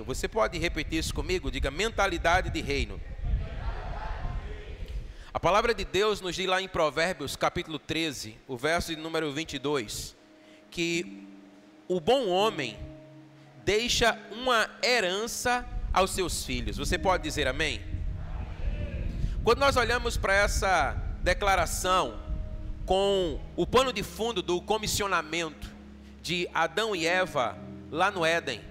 Você pode repetir isso comigo? Diga: mentalidade de reino. A palavra de Deus nos diz lá em Provérbios capítulo 13, o verso de número 22, que o bom homem deixa uma herança aos seus filhos. Você pode dizer amém? Quando nós olhamos para essa declaração com o pano de fundo do comissionamento de Adão e Eva lá no Éden,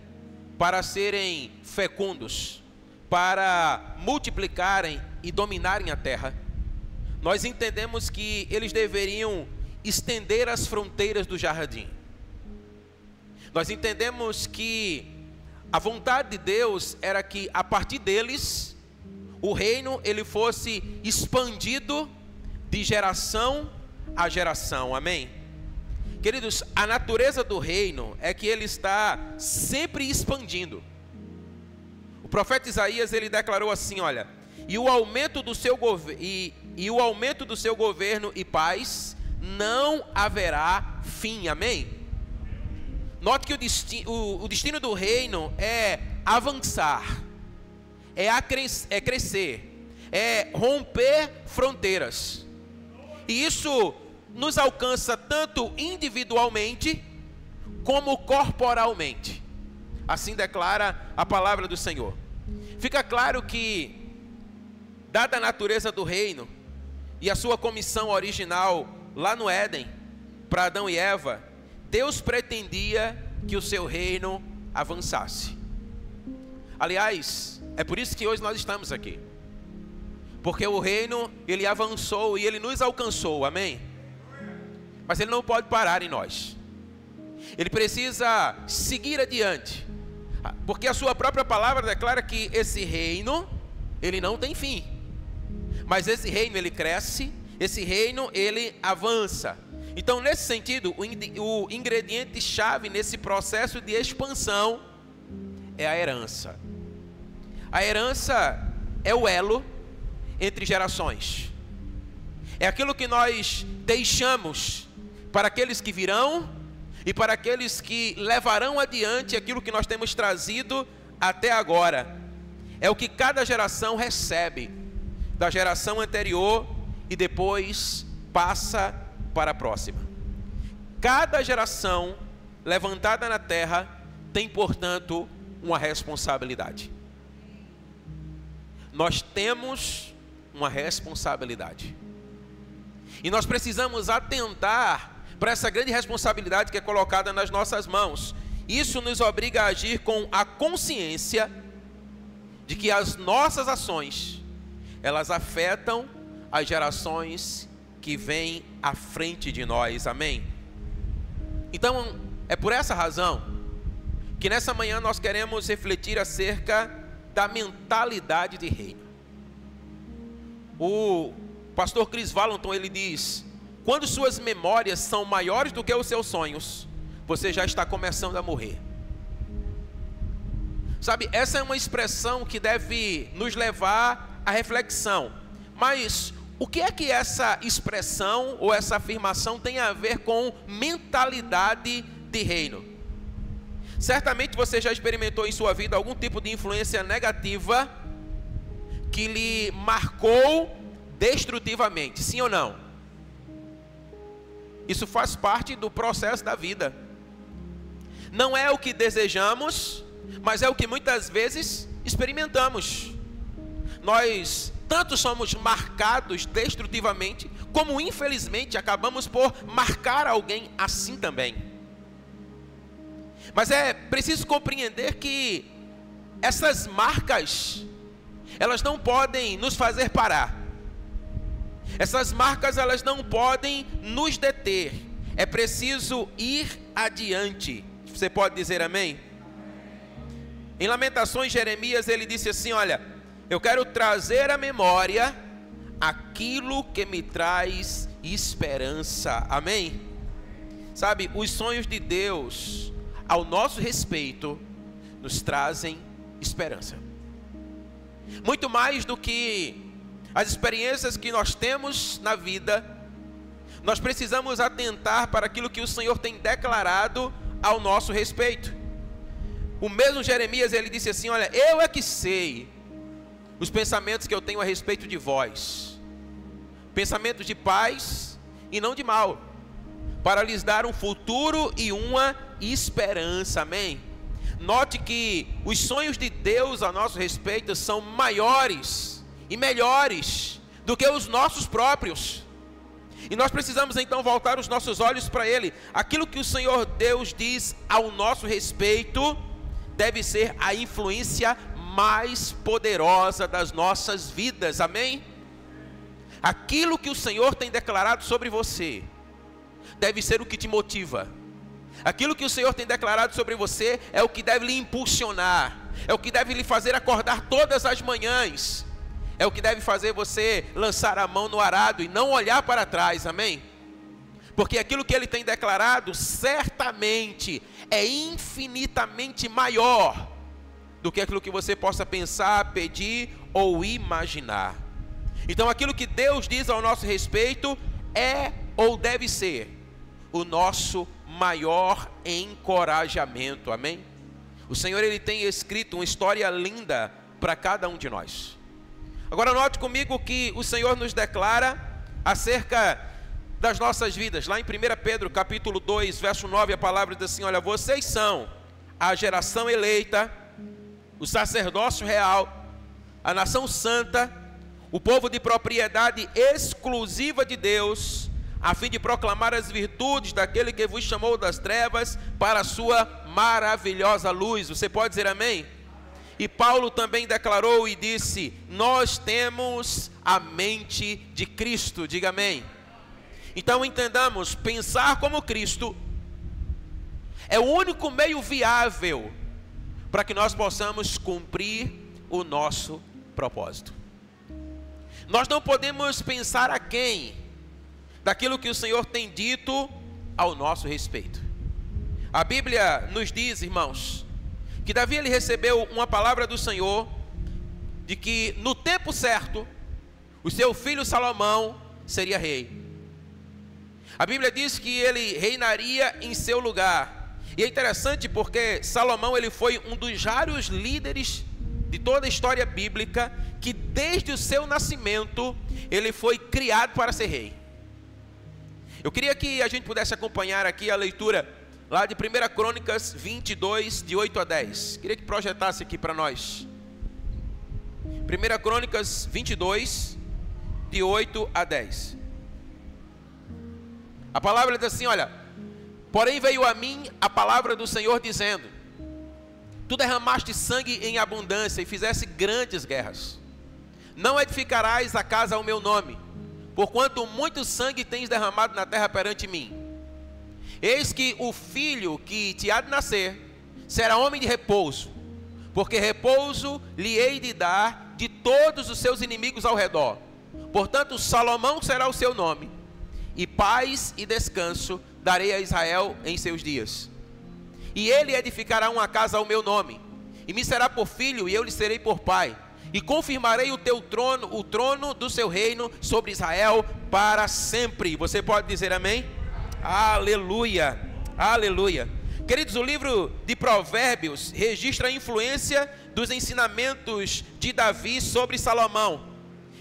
para serem fecundos, para multiplicarem e dominarem a terra, nós entendemos que eles deveriam estender as fronteiras do jardim. Nós entendemos que a vontade de Deus era que a partir deles o reino ele fosse expandido de geração a geração. Amém? Queridos, a natureza do reino é que ele está sempre expandindo. O profeta Isaías ele declarou assim: olha, e o aumento do seu governo e paz não haverá fim. Amém? Note que o destino do reino é avançar, é crescer, é romper fronteiras. E isso nos alcança tanto individualmente como corporalmente. Assim declara a palavra do Senhor. Fica claro que, dada a natureza do reino e a sua comissão original lá no Éden, para Adão e Eva, Deus pretendia que o seu reino avançasse. Aliás, é por isso que hoje nós estamos aqui. Porque o reino, ele avançou e ele nos alcançou, amém? Mas ele não pode parar em nós. Ele precisa seguir adiante. Porque a sua própria palavra declara que esse reino, ele não tem fim. Mas esse reino, ele cresce, esse reino, ele avança. Então, nesse sentido, o ingrediente-chave nesse processo de expansão é a herança. A herança é o elo entre gerações. É aquilo que nós deixamos para aqueles que virão e para aqueles que levarão adiante aquilo que nós temos trazido até agora. É o que cada geração recebe da geração anterior e depois passa para a próxima. Cada geração levantada na terra tem, portanto, uma responsabilidade. Nós temos uma responsabilidade. E nós precisamos atentar para essa grande responsabilidade que é colocada nas nossas mãos. Isso nos obriga a agir com a consciência de que as nossas ações, elas afetam as gerações que vêm à frente de nós, amém? Então, é por essa razão que nessa manhã nós queremos refletir acerca da mentalidade de reino. O pastor Chris Valentin, ele diz: quando suas memórias são maiores do que os seus sonhos, você já está começando a morrer. Sabe, essa é uma expressão que deve nos levar à reflexão. Mas o que é que essa expressão ou essa afirmação tem a ver com mentalidade de reino? Certamente você já experimentou em sua vida algum tipo de influência negativa que lhe marcou destrutivamente, sim ou não? Isso faz parte do processo da vida. Não é o que desejamos, mas é o que muitas vezes experimentamos. Nós tanto somos marcados destrutivamente, como infelizmente acabamos por marcar alguém assim também. Mas é preciso compreender que essas marcas, elas não podem nos fazer parar. Essas marcas, elas não podem nos deter. É preciso ir adiante. Você pode dizer amém? Em Lamentações, Jeremias, ele disse assim: olha, eu quero trazer à memória aquilo que me traz esperança. Amém? Sabe, os sonhos de Deus ao nosso respeito nos trazem esperança. Muito mais do que as experiências que nós temos na vida, nós precisamos atentar para aquilo que o Senhor tem declarado ao nosso respeito. O mesmo Jeremias, ele disse assim: olha, eu é que sei os pensamentos que eu tenho a respeito de vós, pensamentos de paz e não de mal, para lhes dar um futuro e uma esperança. Amém? Note que os sonhos de Deus a nosso respeito são maiores e melhores do que os nossos próprios. E nós precisamos então voltar os nossos olhos para Ele. Aquilo que o Senhor Deus diz ao nosso respeito deve ser a influência mais poderosa das nossas vidas. Amém? Aquilo que o Senhor tem declarado sobre você deve ser o que te motiva. Aquilo que o Senhor tem declarado sobre você é o que deve lhe impulsionar, é o que deve lhe fazer acordar todas as manhãs, é o que deve fazer você lançar a mão no arado e não olhar para trás. Amém? Porque aquilo que Ele tem declarado certamente é infinitamente maior do que aquilo que você possa pensar, pedir ou imaginar. Então aquilo que Deus diz ao nosso respeito é ou deve ser o nosso maior encorajamento. Amém? O Senhor, Ele tem escrito uma história linda para cada um de nós. Agora note comigo que o Senhor nos declara acerca das nossas vidas. Lá em 1 Pedro capítulo 2, verso 9, a palavra diz assim: olha, vocês são a geração eleita, o sacerdócio real, a nação santa, o povo de propriedade exclusiva de Deus, a fim de proclamar as virtudes daquele que vos chamou das trevas para a sua maravilhosa luz. Você pode dizer amém? E Paulo também declarou e disse: nós temos a mente de Cristo. Diga amém. Então entendamos, pensar como Cristo é o único meio viável para que nós possamos cumprir o nosso propósito. Nós não podemos pensar aquém daquilo que o Senhor tem dito ao nosso respeito. A Bíblia nos diz, irmãos, que Davi, ele recebeu uma palavra do Senhor de que no tempo certo o seu filho Salomão seria rei. A Bíblia diz que ele reinaria em seu lugar. E é interessante porque Salomão, ele foi um dos raros líderes de toda a história bíblica que desde o seu nascimento ele foi criado para ser rei. Eu queria que a gente pudesse acompanhar aqui a leitura lá de 1 Crônicas 22, de 8 a 10. Queria que projetasse aqui para nós. 1 Crônicas 22, de 8 a 10. A palavra diz assim, olha: porém veio a mim a palavra do Senhor dizendo: tu derramaste sangue em abundância e fizeste grandes guerras. Não edificarás a casa ao meu nome, porquanto muito sangue tens derramado na terra perante mim. Eis que o filho que te há de nascer será homem de repouso, porque repouso lhe hei de dar de todos os seus inimigos ao redor. Portanto, Salomão será o seu nome, e paz e descanso darei a Israel em seus dias. E ele edificará uma casa ao meu nome, e me será por filho, e eu lhe serei por pai. E confirmarei o teu trono, o trono do seu reino sobre Israel para sempre. Você pode dizer amém? Aleluia, aleluia. Queridos, o livro de Provérbios registra a influência dos ensinamentos de Davi sobre Salomão.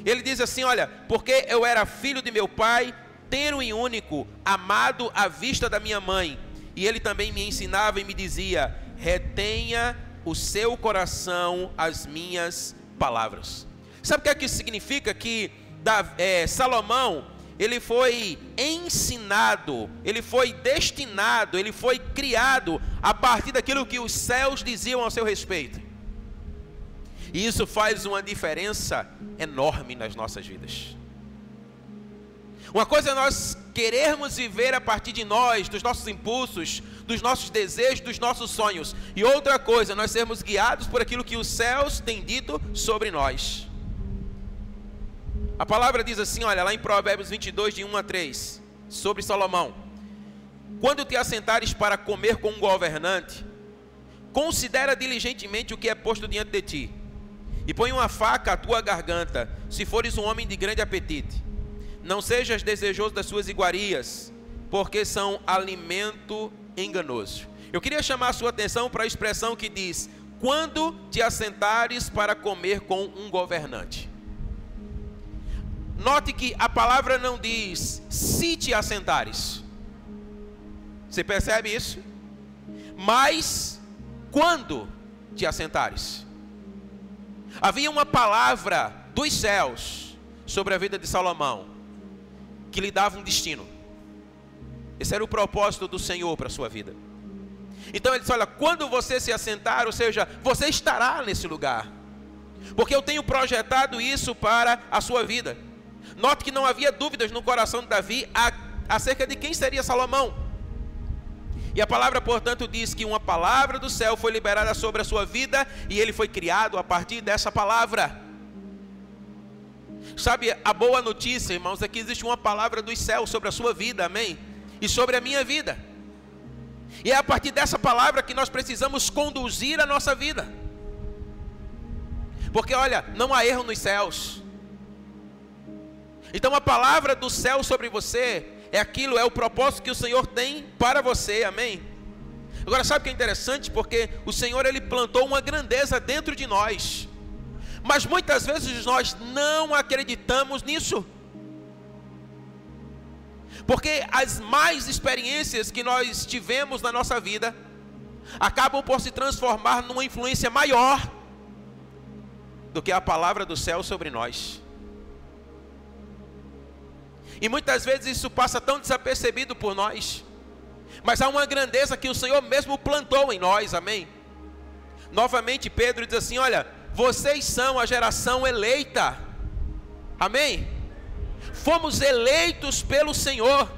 Ele diz assim, olha: porque eu era filho de meu pai, tenro e único, amado à vista da minha mãe. E ele também me ensinava e me dizia: retenha o seu coração as minhas palavras. Sabe o que é que isso significa? Que Salomão, ele foi ensinado, ele foi destinado, ele foi criado a partir daquilo que os céus diziam ao seu respeito. E isso faz uma diferença enorme nas nossas vidas. Uma coisa é nós querermos viver a partir de nós, dos nossos impulsos, dos nossos desejos, dos nossos sonhos. E outra coisa, nós sermos guiados por aquilo que os céus têm dito sobre nós. A palavra diz assim, olha, lá em Provérbios 22, de 1 a 3, sobre Salomão: quando te assentares para comer com um governante, considera diligentemente o que é posto diante de ti, e põe uma faca à tua garganta, se fores um homem de grande apetite. Não sejas desejoso das suas iguarias, porque são alimento enganoso. Eu queria chamar a sua atenção para a expressão que diz: quando te assentares para comer com um governante. Note que a palavra não diz se te assentares. Você percebe isso? Mas quando te assentares. Havia uma palavra dos céus sobre a vida de Salomão que lhe dava um destino. Esse era o propósito do Senhor para a sua vida. Então ele disse: olha, quando você se assentar, ou seja, você estará nesse lugar, porque eu tenho projetado isso para a sua vida. Note que não havia dúvidas no coração de Davi acerca de quem seria Salomão. E a palavra, portanto, diz que uma palavra do céu foi liberada sobre a sua vida, e ele foi criado a partir dessa palavra. Sabe, a boa notícia, irmãos, é que existe uma palavra dos céus sobre a sua vida, amém? E sobre a minha vida. E é a partir dessa palavra que nós precisamos conduzir a nossa vida. Porque olha, não há erro nos céus. Então a palavra do céu sobre você é aquilo, é o propósito que o Senhor tem para você, amém? Agora sabe o que é interessante? Porque o Senhor, Ele plantou uma grandeza dentro de nós, mas muitas vezes nós não acreditamos nisso. Porque as mais experiências que nós tivemos na nossa vida acabam por se transformar numa influência maior do que a palavra do céu sobre nós. E muitas vezes isso passa tão desapercebido por nós, mas há uma grandeza que o Senhor mesmo plantou em nós, amém? Novamente Pedro diz assim: olha, vocês são a geração eleita, amém? Fomos eleitos pelo Senhor,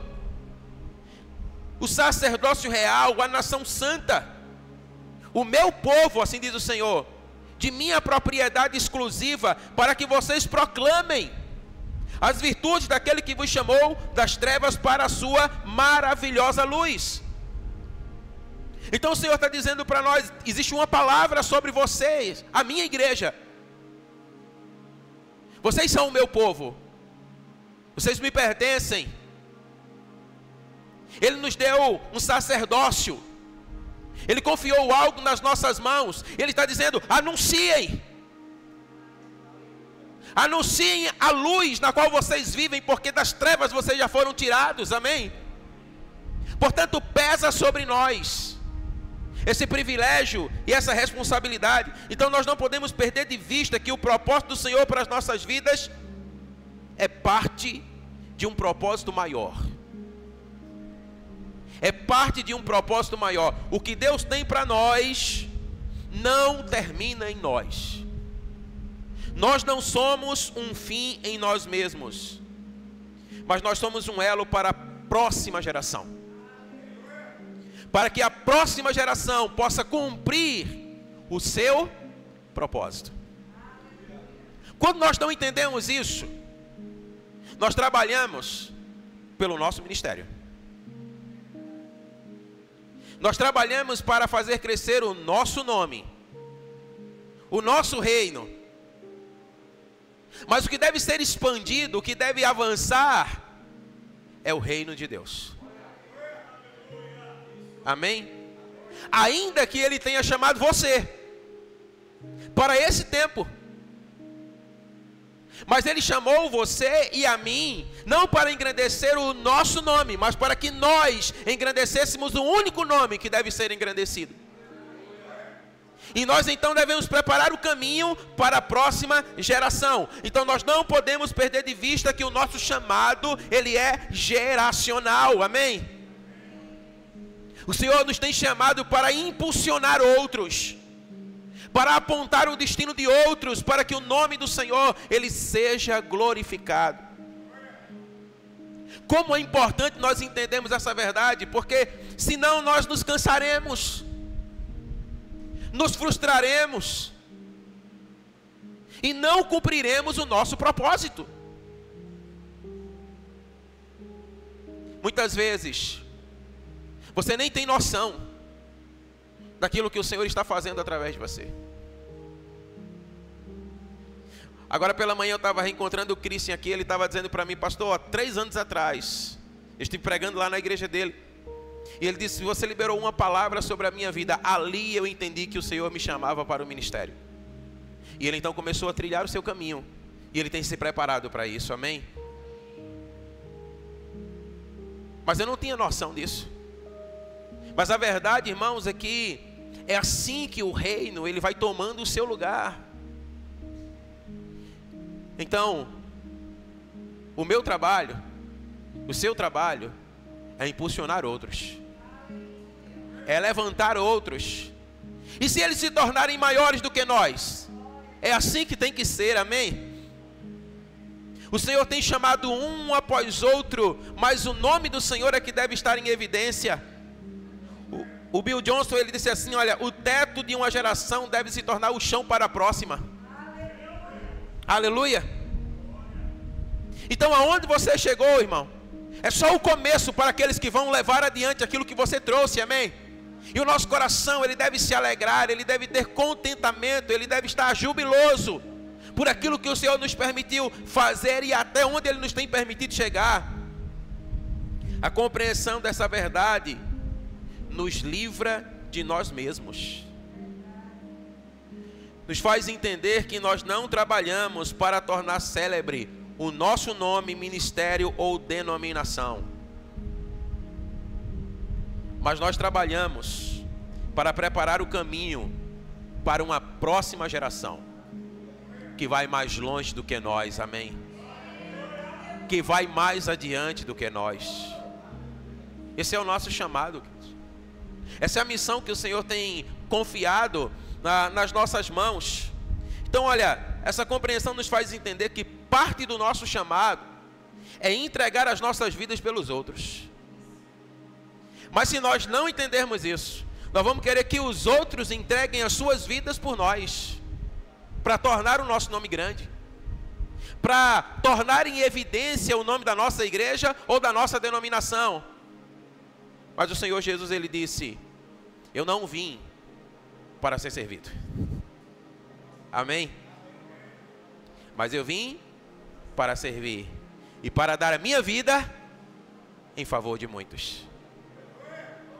o sacerdócio real, a nação santa, o meu povo, assim diz o Senhor, de minha propriedade exclusiva, para que vocês proclamem as virtudes daquele que vos chamou das trevas para a sua maravilhosa luz. Então o Senhor está dizendo para nós: existe uma palavra sobre vocês, a minha igreja. Vocês são o meu povo, vocês me pertencem. Ele nos deu um sacerdócio, Ele confiou algo nas nossas mãos. Ele está dizendo: anunciem. Anunciem a luz na qual vocês vivem, porque das trevas vocês já foram tirados, amém? Portanto, pesa sobre nós esse privilégio e essa responsabilidade. Então nós não podemos perder de vista que o propósito do Senhor para as nossas vidas é parte de um propósito maior. É parte de um propósito maior. O que Deus tem para nós não termina em nós. Nós não somos um fim em nós mesmos, mas nós somos um elo para a próxima geração, para que a próxima geração possa cumprir o seu propósito. Quando nós não entendemos isso, nós trabalhamos pelo nosso ministério. Nós trabalhamos para fazer crescer o nosso nome, o nosso reino. Mas o que deve ser expandido, o que deve avançar, é o reino de Deus. Amém? Ainda que Ele tenha chamado você para esse tempo, mas Ele chamou você e a mim, não para engrandecer o nosso nome, mas para que nós engrandecêssemos o único nome que deve ser engrandecido. E nós então devemos preparar o caminho para a próxima geração. Então nós não podemos perder de vista que o nosso chamado, ele é geracional, amém? O Senhor nos tem chamado para impulsionar outros, para apontar o destino de outros, para que o nome do Senhor, ele seja glorificado. Como é importante nós entendermos essa verdade, porque senão nós nos cansaremos, nos frustraremos e não cumpriremos o nosso propósito. Muitas vezes você nem tem noção daquilo que o Senhor está fazendo através de você. Agora pela manhã eu estava reencontrando o Christian aqui. Ele estava dizendo para mim: pastor, há 3 anos atrás eu estive pregando lá na igreja dele, E ele disse: você liberou uma palavra sobre a minha vida. Ali eu entendi que o Senhor me chamava para o ministério. E ele então começou a trilhar o seu caminho. E ele tem se preparado para isso, amém? Mas eu não tinha noção disso. Mas a verdade, irmãos, é que é assim que o reino, ele vai tomando o seu lugar. Então, o meu trabalho, o seu trabalho, é impulsionar outros, é levantar outros. E se eles se tornarem maiores do que nós, é assim que tem que ser, amém? O Senhor tem chamado um após outro, mas o nome do Senhor é que deve estar em evidência. O Bill Johnson, ele disse assim: olha, o teto de uma geração deve se tornar o chão para a próxima. Aleluia. Então aonde você chegou, irmão, é só o começo para aqueles que vão levar adiante aquilo que você trouxe, amém? E o nosso coração, ele deve se alegrar, ele deve ter contentamento, ele deve estar jubiloso por aquilo que o Senhor nos permitiu fazer e até onde Ele nos tem permitido chegar. A compreensão dessa verdade nos livra de nós mesmos, nos faz entender que nós não trabalhamos para tornar célebre o nosso nome, ministério ou denominação, mas nós trabalhamos para preparar o caminho para uma próxima geração que vai mais longe do que nós, amém? Que vai mais adiante do que nós. Esse é o nosso chamado, queridos. Essa é a missão que o Senhor tem confiado nas nossas mãos. Então, olha, essa compreensão nos faz entender que parte do nosso chamado é entregar as nossas vidas pelos outros. Mas se nós não entendermos isso, nós vamos querer que os outros entreguem as suas vidas por nós, para tornar o nosso nome grande, para tornar em evidência o nome da nossa igreja ou da nossa denominação. Mas o Senhor Jesus, ele disse: eu não vim para ser servido, amém? Mas eu vim para servir e para dar a minha vida em favor de muitos.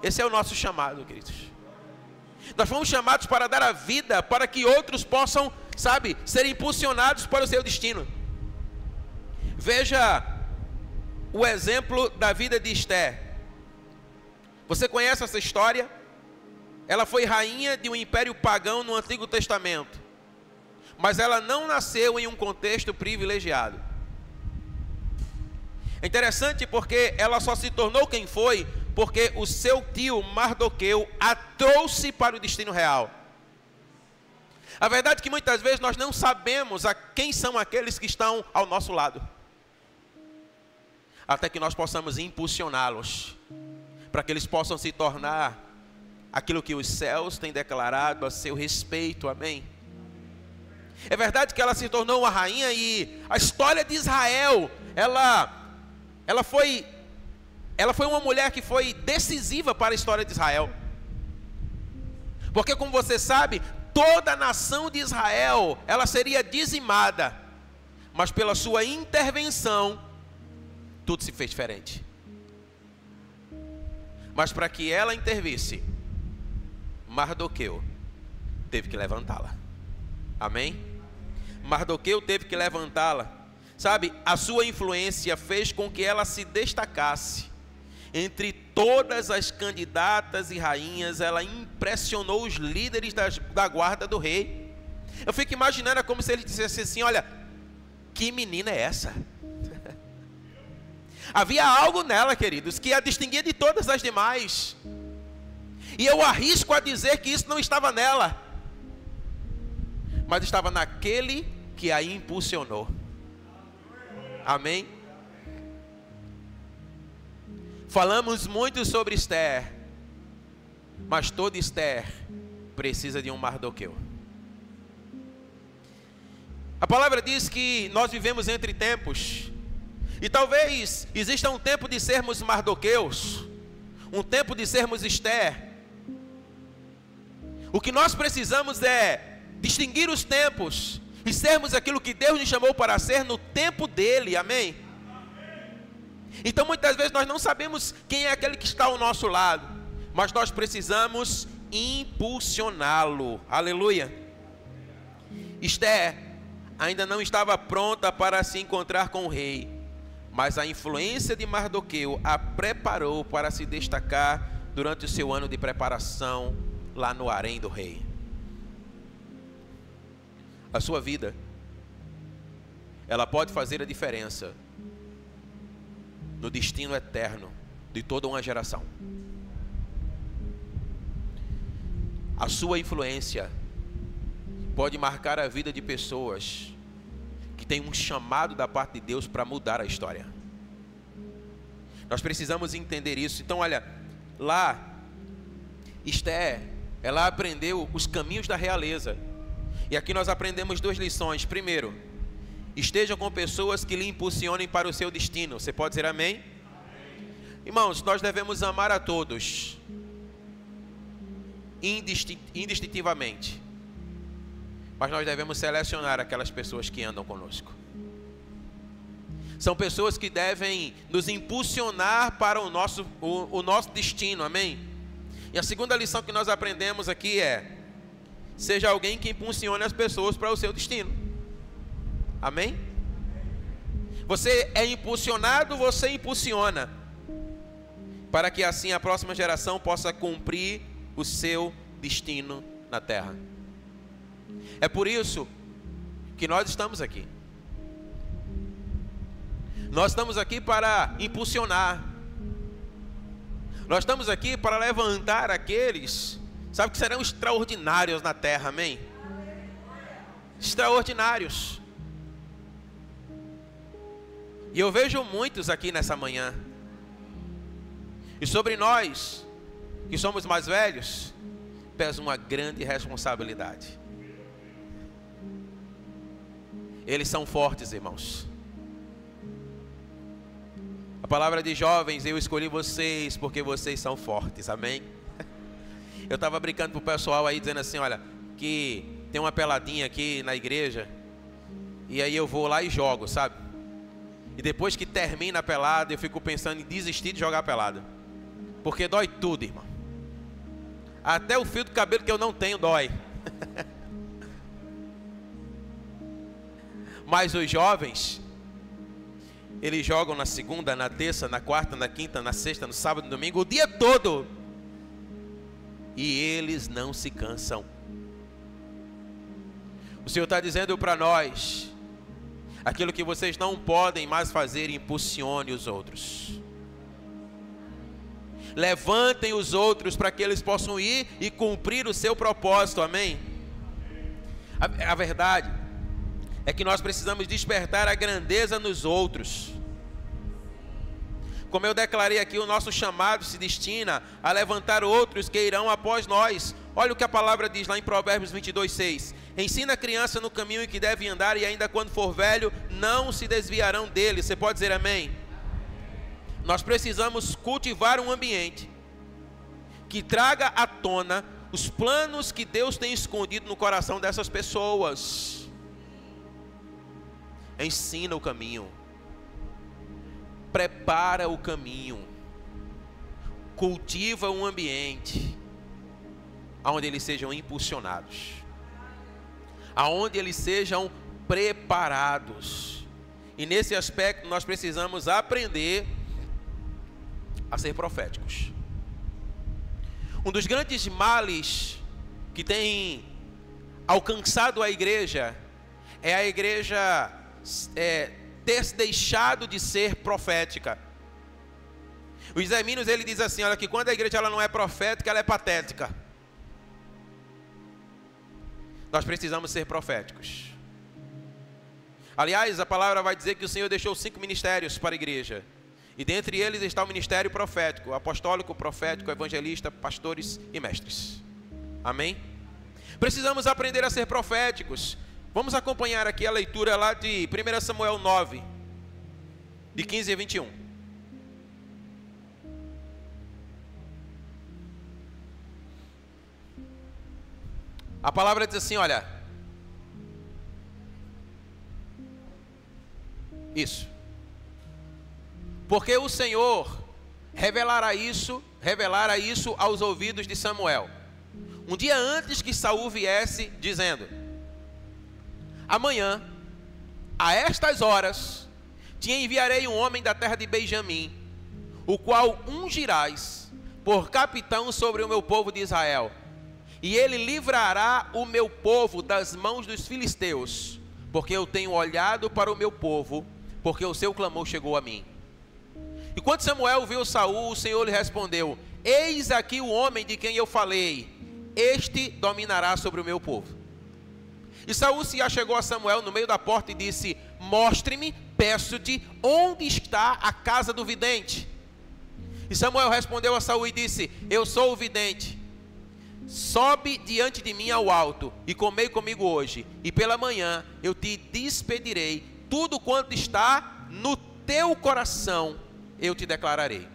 Esse é o nosso chamado, queridos. Nós fomos chamados para dar a vida para que outros possam, sabe, ser impulsionados para o seu destino. Veja o exemplo da vida de Esther. Você conhece essa história? Ela foi rainha de um império pagão no Antigo Testamento, mas ela não nasceu em um contexto privilegiado. É interessante porque ela só se tornou quem foi porque o seu tio Mardoqueu a trouxe para o destino real. A verdade é que muitas vezes nós não sabemos a quem são aqueles que estão ao nosso lado, até que nós possamos impulsioná-los, para que eles possam se tornar aquilo que os céus têm declarado a seu respeito, amém? É verdade que ela se tornou uma rainha e a história de Israel, ela foi uma mulher que foi decisiva para a história de Israel. Porque, como você sabe, toda a nação de Israel, ela seria dizimada, mas pela sua intervenção, tudo se fez diferente. Mas para que ela intervisse, Mardoqueu teve que levantá-la, amém? Mardoqueu teve que levantá-la, sabe? A sua influência fez com que ela se destacasse entre todas as candidatas e rainhas. Ela impressionou os líderes da guarda do rei. Eu fico imaginando, como se ele dissesse assim: olha, que menina é essa? Havia algo nela, queridos, que a distinguia de todas as demais. E eu arrisco a dizer que isso não estava nela, mas estava naquele que a impulsionou, amém? Falamos muito sobre Esther, mas toda Esther precisa de um Mardoqueu. A palavra diz que nós vivemos entre tempos, e talvez exista um tempo de sermos Mardoqueus, um tempo de sermos Esther. O que nós precisamos é distinguir os tempos e sermos aquilo que Deus nos chamou para ser no tempo dele, amém? Então muitas vezes nós não sabemos quem é aquele que está ao nosso lado, mas nós precisamos impulsioná-lo. Aleluia. Esther ainda não estava pronta para se encontrar com o rei, mas a influência de Mardoqueu a preparou para se destacar durante o seu ano de preparação lá no harém do rei. A sua vida, ela pode fazer a diferença no destino eterno de toda uma geração. A sua influência pode marcar a vida de pessoas que têm um chamado da parte de Deus para mudar a história. Nós precisamos entender isso. Então olha, lá Esther, ela aprendeu os caminhos da realeza. E aqui nós aprendemos duas lições. Primeiro, esteja com pessoas que lhe impulsionem para o seu destino. Você pode dizer amém? Amém. Irmãos, nós devemos amar a todos indistintivamente, mas nós devemos selecionar aquelas pessoas que andam conosco. São pessoas que devem nos impulsionar para o nosso destino, amém? E a segunda lição que nós aprendemos aqui é: seja alguém que impulsione as pessoas para o seu destino. Amém? Você é impulsionado, você impulsiona, para que assim a próxima geração possa cumprir o seu destino na terra. É por isso que nós estamos aqui. Nós estamos aqui para impulsionar. Nós estamos aqui para levantar aqueles, sabe, que serão extraordinários na terra, amém? Extraordinários. E eu vejo muitos aqui nessa manhã. E sobre nós, que somos mais velhos, pesa uma grande responsabilidade. Eles são fortes, irmãos. A palavra de jovens: eu escolhi vocês porque vocês são fortes, amém? Eu estava brincando para o pessoal aí, dizendo assim, olha, que tem uma peladinha aqui na igreja, e aí eu vou lá e jogo, sabe? E depois que termina a pelada, eu fico pensando em desistir de jogar pelada, porque dói tudo, irmão. Até o fio do cabelo que eu não tenho dói. Mas os jovens, eles jogam na segunda, na terça, na quarta, na quinta, na sexta, no sábado, no domingo, o dia todo. E eles não se cansam. O Senhor está dizendo para nós: aquilo que vocês não podem mais fazer, impulsione os outros. Levantem os outros para que eles possam ir e cumprir o seu propósito, amém? A verdade é que nós precisamos despertar a grandeza nos outros. Como eu declarei aqui, o nosso chamado se destina a levantar outros que irão após nós. Olha o que a palavra diz lá em Provérbios 22:6. Ensina a criança no caminho em que deve andar, e ainda quando for velho, não se desviarão dele. Você pode dizer amém? Nós precisamos cultivar um ambiente que traga à tona os planos que Deus tem escondido no coração dessas pessoas. Ensina o caminho, prepara o caminho, cultiva um ambiente onde eles sejam impulsionados, aonde eles sejam preparados. E nesse aspecto nós precisamos aprender a ser proféticos. Um dos grandes males que tem alcançado a igreja é a igreja ter deixado de ser profética. O José Minos, ele diz assim, olha, que quando a igreja ela não é profética, ela é patética. Nós precisamos ser proféticos. Aliás, a palavra vai dizer que o Senhor deixou 5 ministérios para a igreja, e dentre eles está o ministério profético, apostólico, profético, evangelista, pastores e mestres. Amém? Precisamos aprender a ser proféticos. Vamos acompanhar aqui a leitura lá de 1 Samuel 9, de 15 a 21. A palavra diz assim, olha. Isso. porque o Senhor revelara isso aos ouvidos de Samuel, um dia antes que Saul viesse, dizendo: amanhã, a estas horas, te enviarei um homem da terra de Benjamim, o qual ungirás por capitão sobre o meu povo de Israel, e ele livrará o meu povo das mãos dos filisteus, porque eu tenho olhado para o meu povo, porque o seu clamor chegou a mim. E quando Samuel viu Saul, o Senhor lhe respondeu: eis aqui o homem de quem eu falei, este dominará sobre o meu povo. E Saul se achegou a Samuel no meio da porta e disse: mostre-me, peço-te, onde está a casa do vidente. E Samuel respondeu a Saul e disse: eu sou o vidente. Sobe diante de mim ao alto e comei comigo hoje, e pela manhã eu te despedirei, tudo quanto está no teu coração eu te declararei.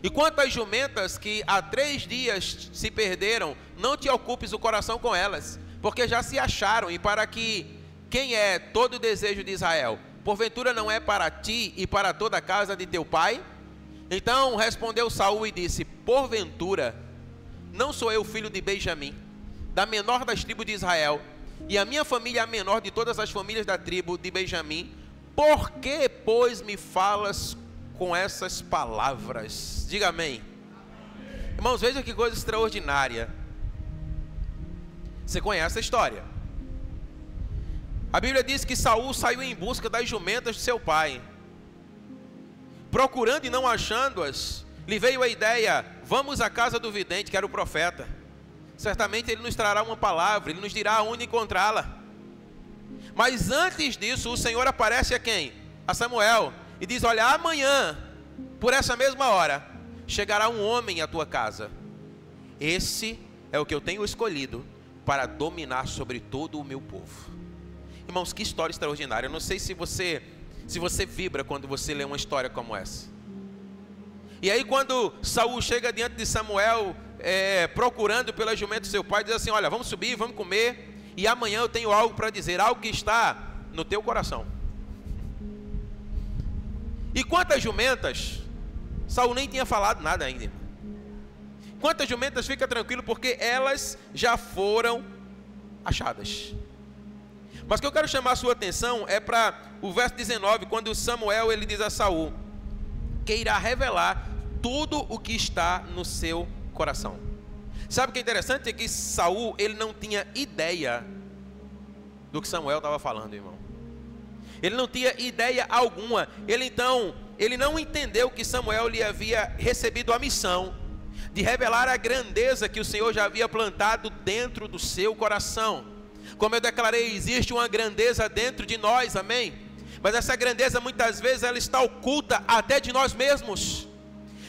E quanto às jumentas que há 3 dias se perderam, não te ocupes o coração com elas, porque já se acharam, e para que quem é todo o desejo de Israel, porventura não é para ti e para toda a casa de teu pai? Então respondeu Saul e disse: porventura não sou eu filho de Benjamim, da menor das tribos de Israel, e a minha família é a menor de todas as famílias da tribo de Benjamim? Por que, pois, me falas com essas palavras? Diga amém. Irmãos, veja que coisa extraordinária. Você conhece a história. A Bíblia diz que Saul saiu em busca das jumentas de seu pai. Procurando e não achando-as, lhe veio a ideia: vamos à casa do vidente, que era o profeta. Certamente ele nos trará uma palavra, ele nos dirá onde encontrá-la. Mas antes disso, o Senhor aparece a quem? A Samuel, e diz: olha, amanhã, por essa mesma hora, chegará um homem à tua casa. Esse é o que eu tenho escolhido para dominar sobre todo o meu povo. Irmãos, que história extraordinária. Eu não sei se você vibra quando você lê uma história como essa. E aí quando Saul chega diante de Samuel, procurando pela jumenta do seu pai, diz assim: olha, vamos subir, vamos comer, e amanhã eu tenho algo para dizer, algo que está no teu coração. E quantas jumentas, Saul nem tinha falado nada ainda. Quantas jumentas, fica tranquilo, porque elas já foram achadas. Mas o que eu quero chamar a sua atenção é para o verso 19, quando Samuel ele diz a Saul que irá revelar tudo o que está no seu coração. Sabe o que é interessante? É que Saul ele não tinha ideia do que Samuel estava falando, irmão. Ele não tinha ideia alguma. Ele não entendeu que Samuel lhe havia recebido a missão de revelar a grandeza que o Senhor já havia plantado dentro do seu coração. Como eu declarei, existe uma grandeza dentro de nós, amém? Mas essa grandeza muitas vezes ela está oculta até de nós mesmos.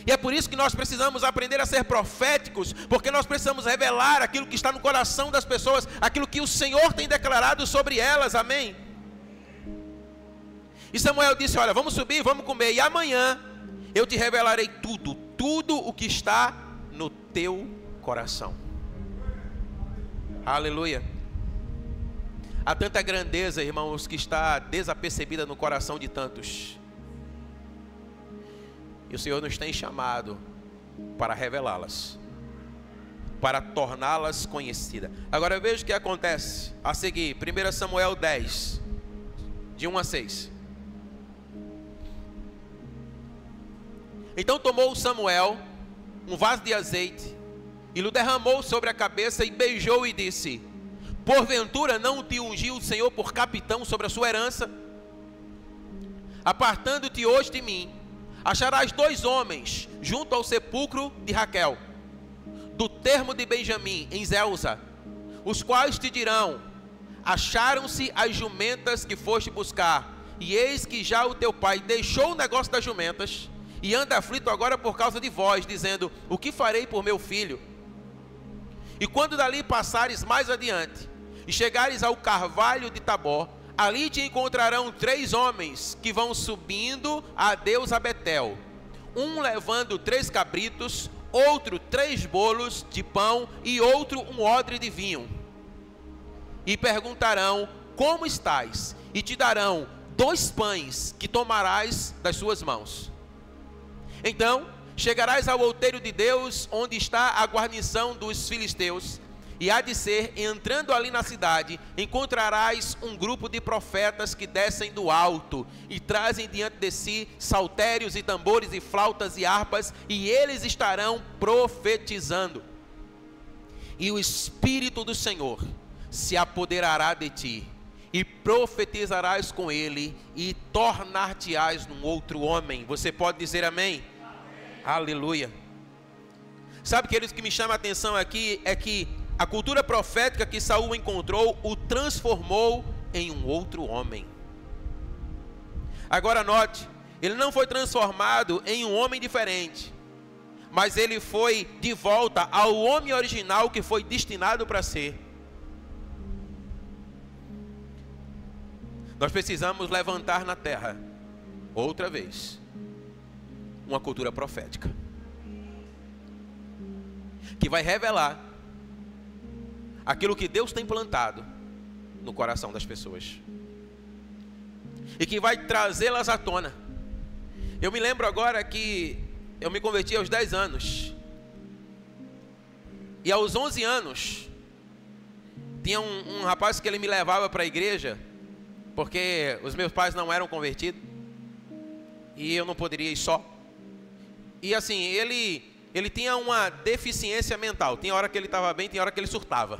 E é por isso que nós precisamos aprender a ser proféticos, porque nós precisamos revelar aquilo que está no coração das pessoas, aquilo que o Senhor tem declarado sobre elas, amém? E Samuel disse: olha, vamos subir, vamos comer, e amanhã eu te revelarei tudo o que está no teu coração. Aleluia. Há tanta grandeza, irmãos, que está desapercebida no coração de tantos. E o Senhor nos tem chamado para revelá-las, para torná-las conhecidas. Agora veja o que acontece a seguir. 1 Samuel 10, de 1 a 6. Então tomou Samuel um vaso de azeite e o derramou sobre a cabeça e beijou e disse: porventura não te ungiu o Senhor por capitão sobre a sua herança? Apartando-te hoje de mim, acharás 2 homens junto ao sepulcro de Raquel, do termo de Benjamim, em Zelza, os quais te dirão: acharam-se as jumentas que foste buscar, e eis que já o teu pai deixou o negócio das jumentas, e anda aflito agora por causa de vós, dizendo: o que farei por meu filho? E quando dali passares mais adiante, e chegares ao carvalho de Tabor, ali te encontrarão 3 homens que vão subindo a Deus a Betel, um levando 3 cabritos, outro 3 bolos de pão e outro um odre de vinho. E perguntarão: como estás? E te darão 2 pães que tomarás das suas mãos. Então chegarás ao outeiro de Deus, onde está a guarnição dos filisteus, e há de ser, entrando ali na cidade, encontrarás um grupo de profetas que descem do alto e trazem diante de si saltérios e tambores e flautas e harpas, e eles estarão profetizando. E o Espírito do Senhor se apoderará de ti, e profetizarás com ele, e tornar-te-ás num outro homem. Você pode dizer amém? Aleluia. Sabe, queridos, o que me chama a atenção aqui é que a cultura profética que Saul encontrou o transformou em um outro homem. Agora note, ele não foi transformado em um homem diferente, mas ele foi de volta ao homem original que foi destinado para ser. Nós precisamos levantar na terra, outra vez, uma cultura profética, que vai revelar aquilo que Deus tem plantado no coração das pessoas, e que vai trazê-las à tona. Eu me lembro agora que eu me converti aos 10 anos, e aos 11 anos, tinha um rapaz que ele me levava para a igreja, porque os meus pais não eram convertidos, e eu não poderia ir só. E assim, ele tinha uma deficiência mental. Tinha hora que ele estava bem, tinha hora que ele surtava.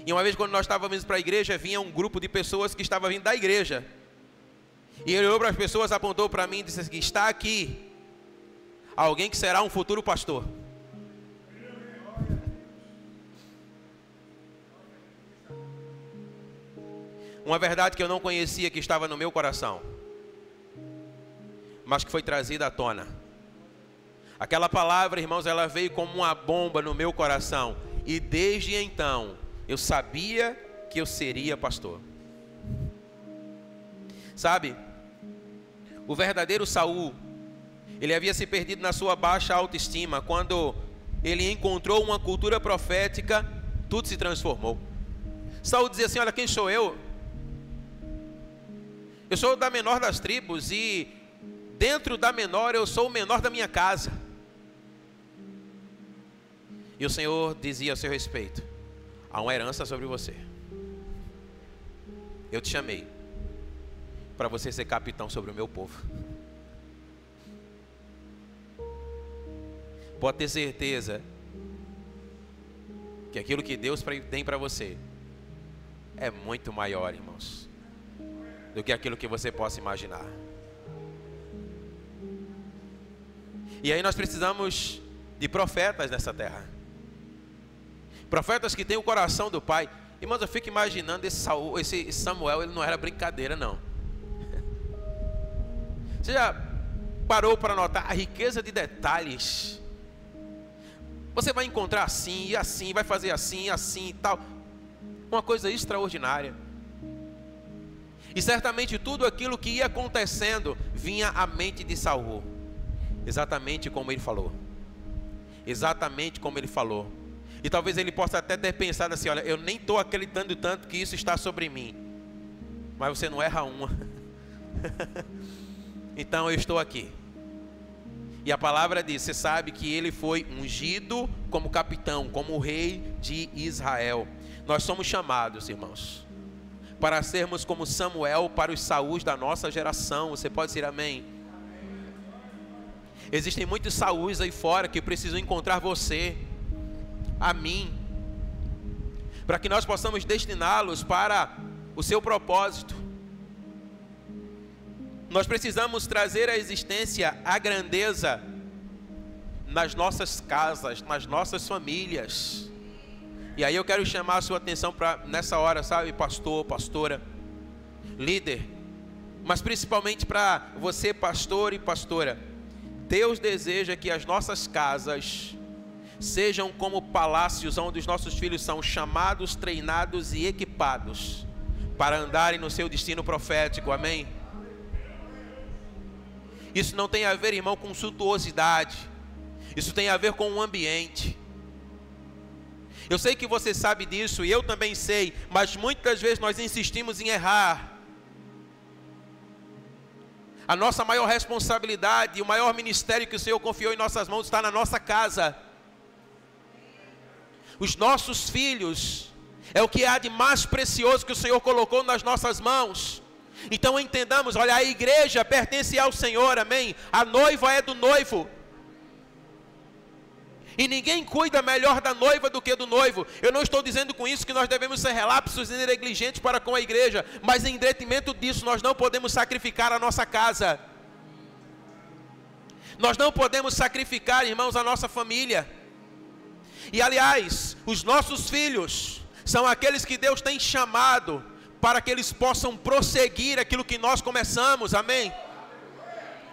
E uma vez, quando nós estávamos indo para a igreja, vinha um grupo de pessoas que estavam vindo da igreja. E ele olhou para as pessoas, apontou para mim e disse assim: está aqui alguém que será um futuro pastor. Uma verdade que eu não conhecia, que estava no meu coração, mas que foi trazida à tona. Aquela palavra, irmãos, ela veio como uma bomba no meu coração. E desde então, eu sabia que eu seria pastor. Sabe, o verdadeiro Saul, ele havia se perdido na sua baixa autoestima. Quando ele encontrou uma cultura profética, tudo se transformou. Saul dizia assim: olha, quem sou eu? Eu sou da menor das tribos, e dentro da menor eu sou o menor da minha casa. E o Senhor dizia a seu respeito: há uma herança sobre você. Eu te chamei para você ser capitão sobre o meu povo. Pode ter certeza que aquilo que Deus tem para você é muito maior, irmãos, do que aquilo que você possa imaginar. E aí nós precisamos de profetas nessa terra, profetas que têm o coração do Pai. Irmãos, eu fico imaginando esse Samuel, ele não era brincadeira não. Você já parou para notar a riqueza de detalhes? Você vai encontrar assim e assim, vai fazer assim, assim e tal. Uma coisa extraordinária. E certamente tudo aquilo que ia acontecendo vinha à mente de Saul, exatamente como ele falou. Exatamente como ele falou. E talvez ele possa até ter pensado assim: olha, eu nem estou acreditando tanto que isso está sobre mim. Mas você não erra uma. Então eu estou aqui. E a palavra diz, você sabe que ele foi ungido como capitão, como rei de Israel. Nós somos chamados, irmãos, para sermos como Samuel para os Saús da nossa geração. Você pode dizer amém? Existem muitos Saús aí fora que precisam encontrar você, a mim, para que nós possamos destiná-los para o seu propósito. Nós precisamos trazer à existência a grandeza nas nossas casas, nas nossas famílias. E aí eu quero chamar a sua atenção para nessa hora, sabe, pastor, pastora, líder, mas principalmente para você, pastor e pastora. Deus deseja que as nossas casas sejam como palácios onde os nossos filhos são chamados, treinados e equipados para andarem no seu destino profético, amém? Isso não tem a ver, irmão, com suntuosidade. Isso tem a ver com o ambiente. Eu sei que você sabe disso e eu também sei, mas muitas vezes nós insistimos em errar A nossa maior responsabilidade, o maior ministério que o Senhor confiou em nossas mãos está na nossa casa. Os nossos filhos é o que há de mais precioso que o Senhor colocou nas nossas mãos. Então entendamos, olha, a igreja pertence ao Senhor, amém? A noiva é do noivo. E ninguém cuida melhor da noiva do que do noivo. Eu não estou dizendo com isso que nós devemos ser relapsos e negligentes para com a igreja, mas em detrimento disso nós não podemos sacrificar a nossa casa. Nós não podemos sacrificar, irmãos, a nossa família. E aliás, os nossos filhos são aqueles que Deus tem chamado para que eles possam prosseguir aquilo que nós começamos, amém?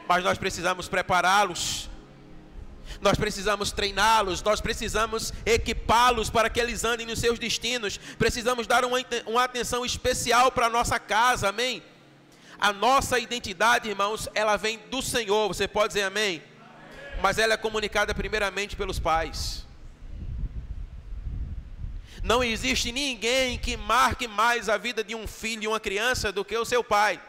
Mas nós precisamos prepará-los, nós precisamos treiná-los, nós precisamos equipá-los para que eles andem nos seus destinos. Precisamos dar uma atenção especial para a nossa casa, amém? A nossa identidade, irmãos, ela vem do Senhor, você pode dizer amém? Mas ela é comunicada primeiramente pelos pais. Não existe ninguém que marque mais a vida de um filho e uma criança do que o seu pai.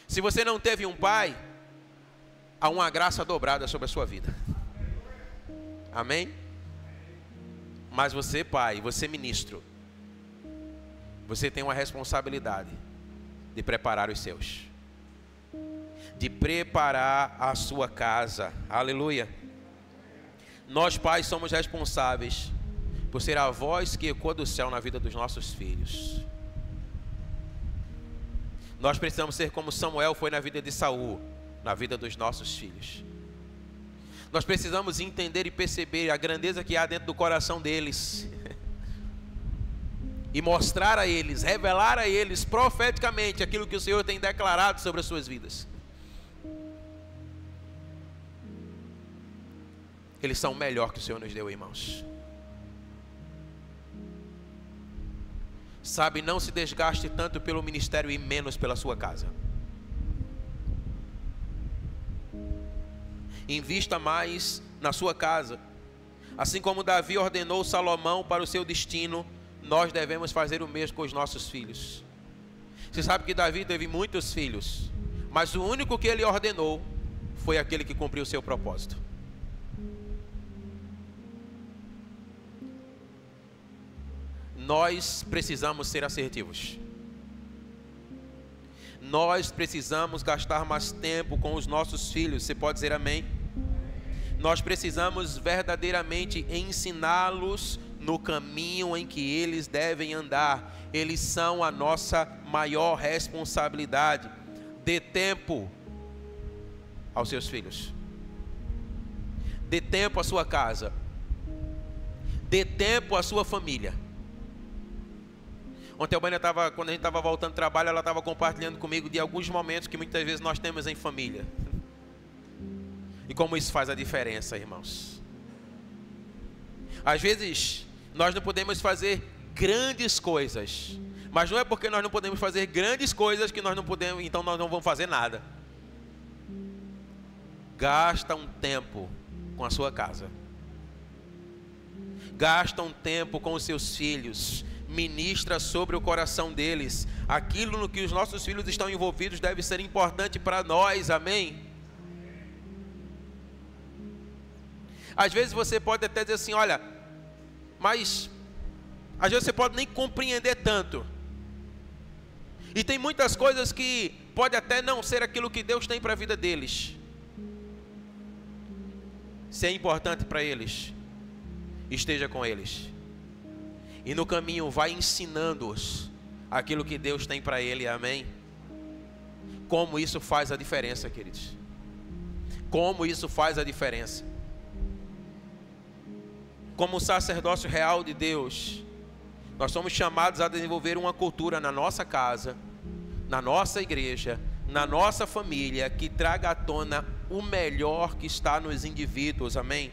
Se você não teve um pai, há uma graça dobrada sobre a sua vida. Amém? Mas você, pai, você ministro, você tem uma responsabilidade de preparar os seus, de preparar a sua casa. Aleluia. Nós pais somos responsáveis por ser a voz que ecoa do céu na vida dos nossos filhos. Nós precisamos ser como Samuel foi na vida de Saul, na vida dos nossos filhos. Nós precisamos entender e perceber a grandeza que há dentro do coração deles e mostrar a eles, revelar a eles profeticamente aquilo que o Senhor tem declarado sobre as suas vidas. Eles são o melhor que o Senhor nos deu, irmãos. Sabe, não se desgaste tanto pelo ministério e menos pela sua casa. Invista mais na sua casa. Assim como Davi ordenou Salomão para o seu destino, nós devemos fazer o mesmo com os nossos filhos. Você sabe que Davi teve muitos filhos, mas o único que ele ordenou foi aquele que cumpriu o seu propósito. Nós precisamos ser assertivos. Nós precisamos gastar mais tempo com os nossos filhos. Você pode dizer amém? Nós precisamos verdadeiramente ensiná-los no caminho em que eles devem andar. Eles são a nossa maior responsabilidade. Dê tempo aos seus filhos. Dê tempo à sua casa. Dê tempo à sua família. Ontem a Bânia quando a gente estava voltando do trabalho, ela estava compartilhando comigo de alguns momentos que muitas vezes nós temos em família. E como isso faz a diferença, irmãos. Às vezes, nós não podemos fazer grandes coisas. Mas não é porque nós não podemos fazer grandes coisas que nós não podemos, então nós não vamos fazer nada. Gasta um tempo com a sua casa. Gasta um tempo com os seus filhos. Ministra sobre o coração deles. Aquilo no que os nossos filhos estão envolvidos deve ser importante para nós, amém? Às vezes você pode até dizer assim, olha, mas às vezes você pode nem compreender tanto. E tem muitas coisas que pode até não ser aquilo que Deus tem para a vida deles. Se é importante para eles, esteja com eles. E no caminho vai ensinando-os aquilo que Deus tem para ele, amém? Como isso faz a diferença, queridos. Como isso faz a diferença. Como sacerdócio real de Deus, nós somos chamados a desenvolver uma cultura na nossa casa, na nossa igreja, na nossa família, que traga à tona o melhor que está nos indivíduos, amém?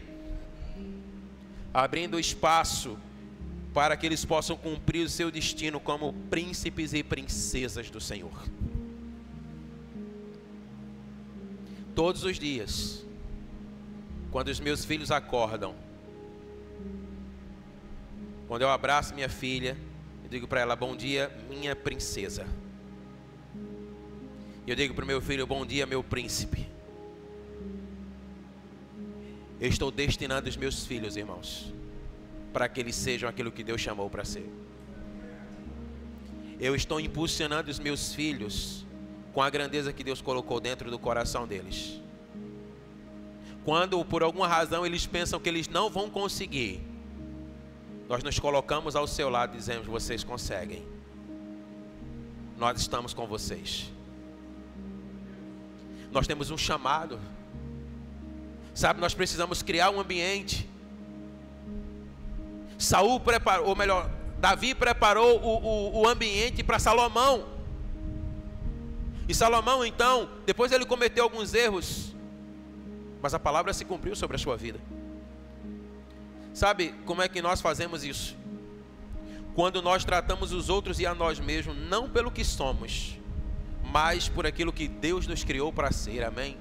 Abrindo espaço para que eles possam cumprir o seu destino como príncipes e princesas do Senhor. Todos os dias, quando os meus filhos acordam, quando eu abraço minha filha, eu digo para ela, bom dia, minha princesa. E eu digo para o meu filho: bom dia, meu príncipe. Eu estou destinando os meus filhos, irmãos, para que eles sejam aquilo que Deus chamou para ser. Eu estou impulsionando os meus filhos com a grandeza que Deus colocou dentro do coração deles. Quando por alguma razão eles pensam que eles não vão conseguir, nós nos colocamos ao seu lado e dizemos: vocês conseguem. Nós estamos com vocês. Nós temos um chamado. Sabe, nós precisamos criar um ambiente. Saul preparou, ou melhor, Davi preparou o ambiente para Salomão. E Salomão, então, depois ele cometeu alguns erros, mas a palavra se cumpriu sobre a sua vida. Sabe como é que nós fazemos isso? Quando nós tratamos os outros e a nós mesmos, não pelo que somos, mas por aquilo que Deus nos criou para ser, amém?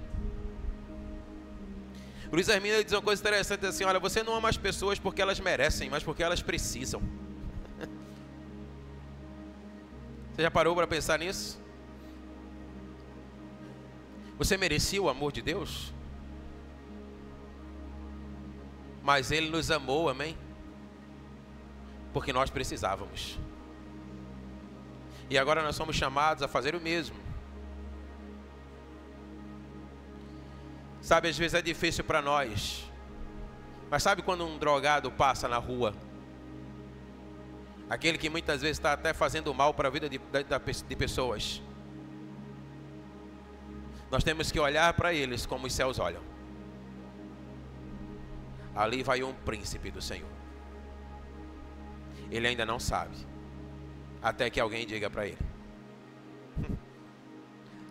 Luiz Hermínio diz uma coisa interessante assim: olha, você não ama as pessoas porque elas merecem, mas porque elas precisam. Você já parou para pensar nisso? Você merecia o amor de Deus? Mas Ele nos amou, amém? Porque nós precisávamos. E agora nós somos chamados a fazer o mesmo. Sabe, às vezes é difícil para nós. Mas sabe quando um drogado passa na rua? Aquele que muitas vezes está até fazendo mal para a vida de pessoas. Nós temos que olhar para eles como os céus olham. Ali vai um príncipe do Senhor. Ele ainda não sabe. Até que alguém diga para ele.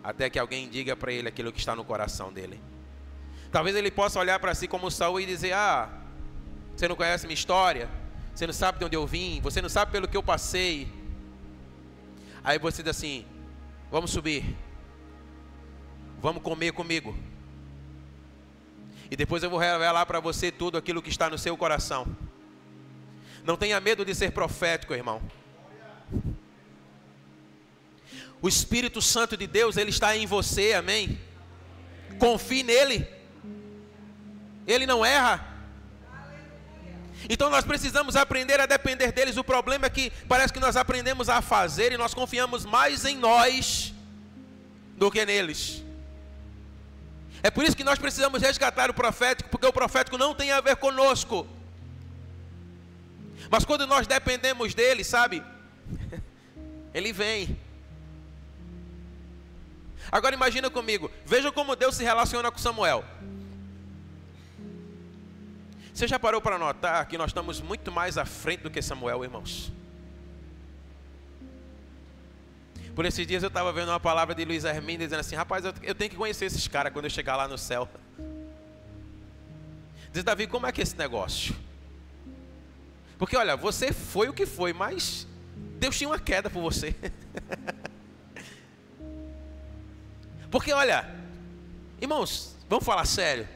Até que alguém diga para ele aquilo que está no coração dele. Talvez ele possa olhar para si como Saul e dizer: ah, você não conhece minha história, você não sabe de onde eu vim, você não sabe pelo que eu passei. Aí você diz assim: vamos subir, vamos comer comigo, e depois eu vou revelar para você tudo aquilo que está no seu coração. Não tenha medo de ser profético, irmão. O Espírito Santo de Deus, Ele está em você, amém? Confie nele. Ele não erra. Então nós precisamos aprender a depender deles. O problema é que parece que nós aprendemos a fazer e nós confiamos mais em nós do que neles. É por isso que nós precisamos resgatar o profético, porque o profético não tem a ver conosco. Mas quando nós dependemos dele, sabe, ele vem. Agora imagina comigo, veja como Deus se relaciona com Samuel. Você já parou para notar que nós estamos muito mais à frente do que Samuel, irmãos? Por esses dias eu estava vendo uma palavra de Luiz Hermínio dizendo assim: rapaz, eu tenho que conhecer esses caras quando eu chegar lá no céu. Diz: Davi, como é que é esse negócio? Porque olha, você foi o que foi, mas Deus tinha uma queda por você. Porque olha, irmãos, vamos falar sério.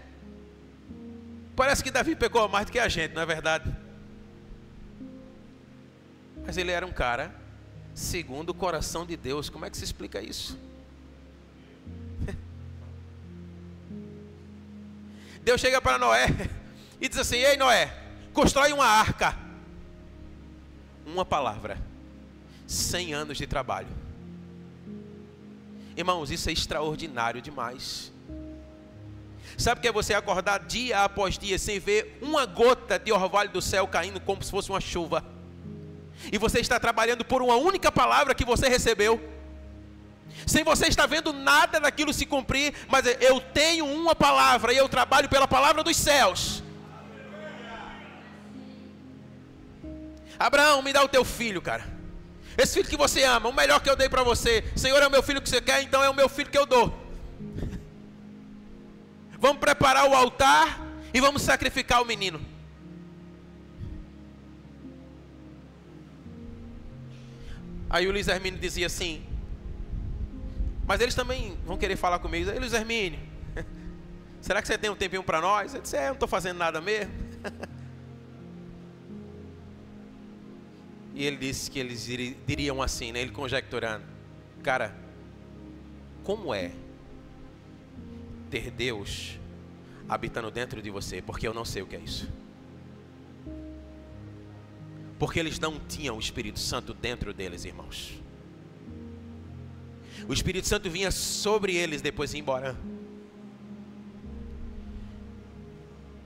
Parece que Davi pecou mais do que a gente, não é verdade? Mas ele era um cara segundo o coração de Deus. Como é que se explica isso? Deus chega para Noé e diz assim: ei Noé, constrói uma arca. Uma palavra, 100 anos de trabalho. Irmãos, isso é extraordinário demais. Sabe o que é você acordar dia após dia sem ver uma gota de orvalho do céu caindo como se fosse uma chuva? E você está trabalhando por uma única palavra que você recebeu, sem você estar vendo nada daquilo se cumprir, mas eu tenho uma palavra e eu trabalho pela palavra dos céus. Abraão, me dá o teu filho, cara. Esse filho que você ama, o melhor que eu dei para você. Senhor, é o meu filho que você quer, então é o meu filho que eu dou. Vamos preparar o altar e vamos sacrificar o menino. Aí o Luiz Hermínio dizia assim: mas eles também vão querer falar comigo. Aí Luiz Hermínio, será que você tem um tempinho para nós? Eu disse: eu não estou fazendo nada mesmo. E ele disse que eles diriam assim, né? Ele conjecturando: cara, como é ter Deus habitando dentro de você, porque eu não sei o que é isso. Porque eles não tinham o Espírito Santo dentro deles, irmãos. O Espírito Santo vinha sobre eles, depois ia embora.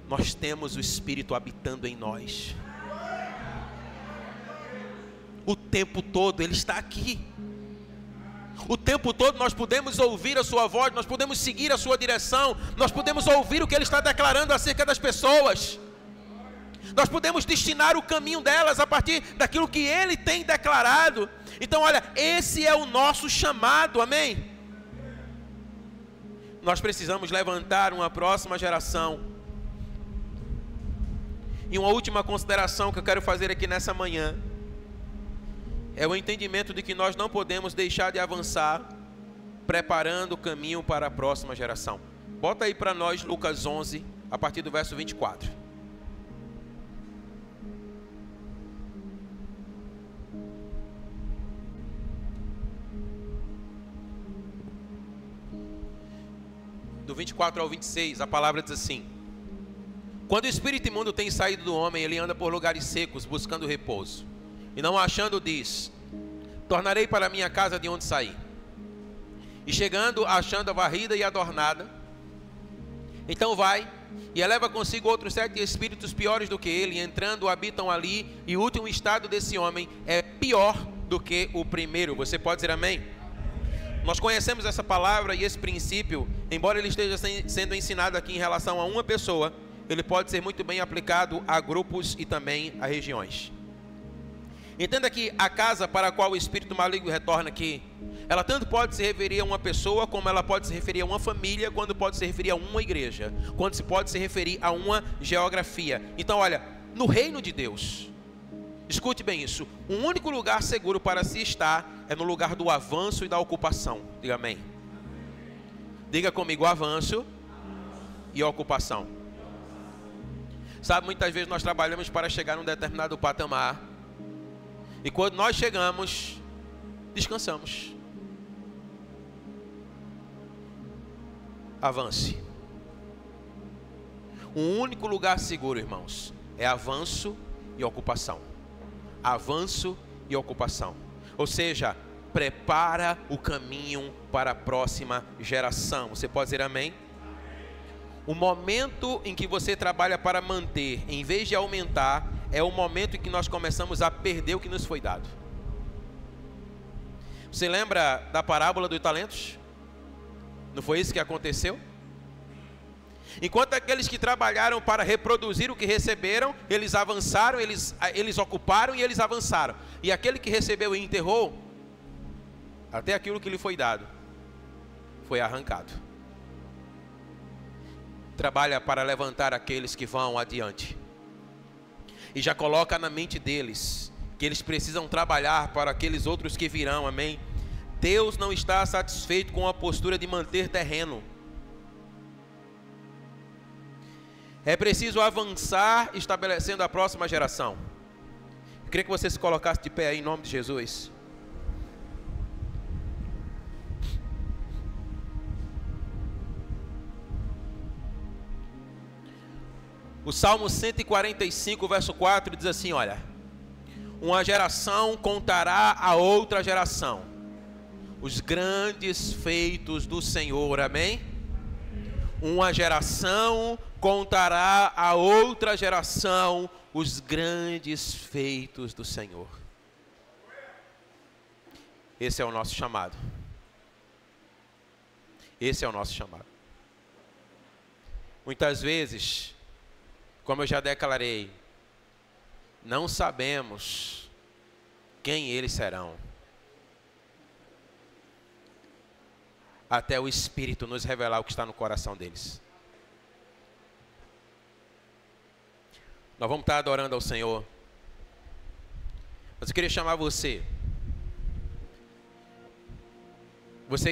Nós temos o Espírito habitando em nós. O tempo todo Ele está aqui. O tempo todo nós podemos ouvir a sua voz, nós podemos seguir a sua direção, nós podemos ouvir o que Ele está declarando acerca das pessoas. Nós podemos destinar o caminho delas a partir daquilo que Ele tem declarado. Então olha, esse é o nosso chamado, amém? Nós precisamos levantar uma próxima geração. E uma última consideração que eu quero fazer aqui nessa manhã é o entendimento de que nós não podemos deixar de avançar preparando o caminho para a próxima geração. Bota aí para nós Lucas 11, a partir do verso 24. Do 24 ao 26, a palavra diz assim: quando o espírito imundo tem saído do homem, ele anda por lugares secos, buscando repouso. E não achando, diz: tornarei para minha casa de onde saí. E chegando, achando a varrida e adornada, então vai e eleva consigo outros 7 espíritos piores do que ele, e entrando habitam ali, e o último estado desse homem é pior do que o primeiro. Você pode dizer amém? Nós conhecemos essa palavra e esse princípio, embora ele esteja sendo ensinado aqui em relação a uma pessoa, ele pode ser muito bem aplicado a grupos e também a regiões. Entenda que a casa para a qual o espírito maligno retorna aqui, ela tanto pode se referir a uma pessoa, como ela pode se referir a uma família, quando pode se referir a uma igreja, quando se pode se referir a uma geografia. Então olha, no reino de Deus, escute bem isso, o único lugar seguro para se estar é no lugar do avanço e da ocupação. Diga amém. Diga comigo: avanço e ocupação. Sabe, muitas vezes nós trabalhamos para chegar num determinado patamar, e quando nós chegamos, descansamos. Avance. O único lugar seguro, irmãos, é avanço e ocupação. Avanço e ocupação. Ou seja, prepara o caminho para a próxima geração. Você pode dizer amém? O momento em que você trabalha para manter, em vez de aumentar, é o momento em que nós começamos a perder o que nos foi dado. Você lembra da parábola dos talentos? Não foi isso que aconteceu? Enquanto aqueles que trabalharam para reproduzir o que receberam, eles avançaram, eles ocuparam e eles avançaram. E aquele que recebeu e enterrou, até aquilo que lhe foi dado, foi arrancado. Trabalha para levantar aqueles que vão adiante. E já coloca na mente deles que eles precisam trabalhar para aqueles outros que virão, amém? Deus não está satisfeito com a postura de manter terreno. É preciso avançar, estabelecendo a próxima geração. Eu queria que você se colocasse de pé aí, em nome de Jesus. O Salmo 145, verso 4 diz assim, olha: uma geração contará a outra geração os grandes feitos do Senhor, amém? Uma geração contará a outra geração os grandes feitos do Senhor. Esse é o nosso chamado. Esse é o nosso chamado. Muitas vezes, como eu já declarei, não sabemos quem eles serão, até o Espírito nos revelar o que está no coração deles. Nós vamos estar adorando ao Senhor, mas eu queria chamar você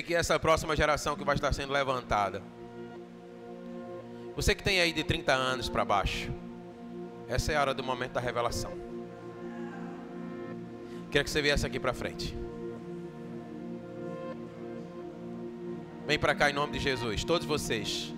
que é essa próxima geração que vai estar sendo levantada, você que tem aí de 30 anos para baixo, essa é a hora do momento da revelação. Queria que você viesse aqui para frente. Vem para cá em nome de Jesus, todos vocês.